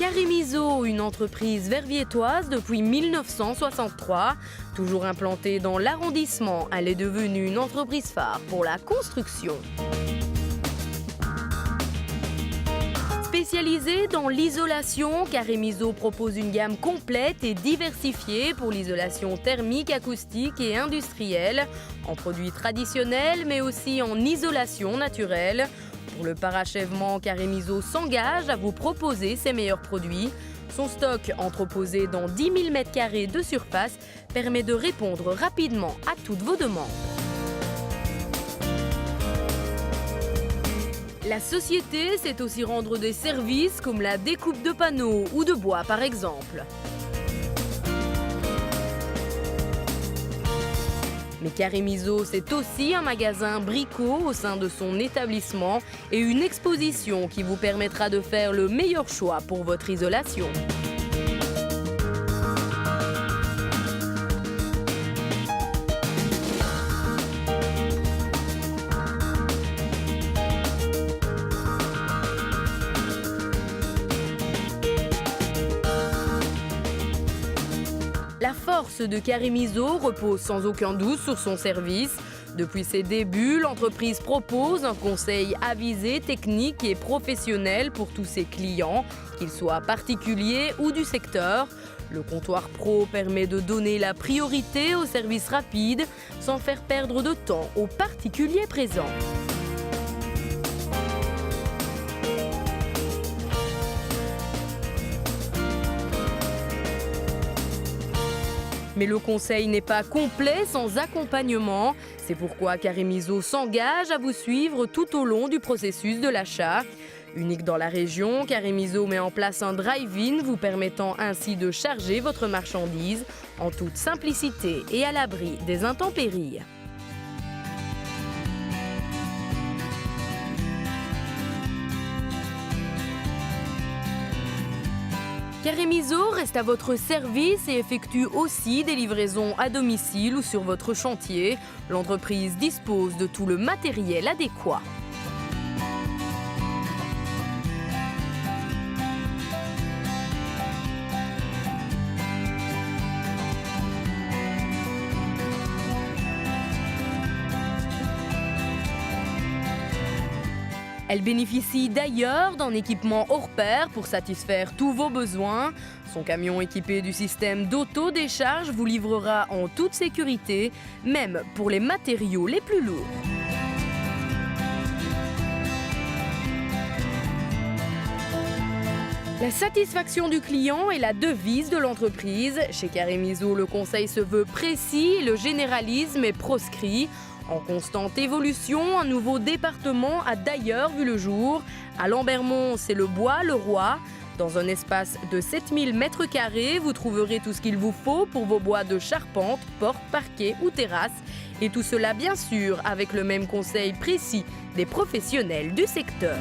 Caremiso, une entreprise verviétoise depuis 1963. Toujours implantée dans l'arrondissement, elle est devenue une entreprise phare pour la construction. Spécialisée dans l'isolation, Caremiso propose une gamme complète et diversifiée pour l'isolation thermique, acoustique et industrielle, en produits traditionnels mais aussi en isolation naturelle. Pour le parachèvement, Caremiso s'engage à vous proposer ses meilleurs produits. Son stock, entreposé dans 10 000 m² de surface, permet de répondre rapidement à toutes vos demandes. La société sait aussi rendre des services comme la découpe de panneaux ou de bois par exemple. Mais Caremiso, c'est aussi un magasin Brico au sein de son établissement et une exposition qui vous permettra de faire le meilleur choix pour votre isolation. La force de Caremiso repose sans aucun doute sur son service. Depuis ses débuts, l'entreprise propose un conseil avisé, technique et professionnel pour tous ses clients, qu'ils soient particuliers ou du secteur. Le comptoir pro permet de donner la priorité aux services rapides sans faire perdre de temps aux particuliers présents. Mais le conseil n'est pas complet sans accompagnement. C'est pourquoi Caremiso s'engage à vous suivre tout au long du processus de l'achat. Unique dans la région, Caremiso met en place un drive-in vous permettant ainsi de charger votre marchandise en toute simplicité et à l'abri des intempéries. Caremiso reste à votre service et effectue aussi des livraisons à domicile ou sur votre chantier. L'entreprise dispose de tout le matériel adéquat. Elle bénéficie d'ailleurs d'un équipement hors pair pour satisfaire tous vos besoins. Son camion équipé du système d'auto-décharge vous livrera en toute sécurité, même pour les matériaux les plus lourds. La satisfaction du client est la devise de l'entreprise. Chez Caremiso, le conseil se veut précis et le généralisme est proscrit. En constante évolution, un nouveau département a d'ailleurs vu le jour. À Lambermont, c'est le bois le roi. Dans un espace de 7000 m², vous trouverez tout ce qu'il vous faut pour vos bois de charpente, porte, parquet ou terrasse. Et tout cela, bien sûr, avec le même conseil précis des professionnels du secteur.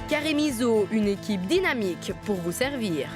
Caremiso, une équipe dynamique pour vous servir.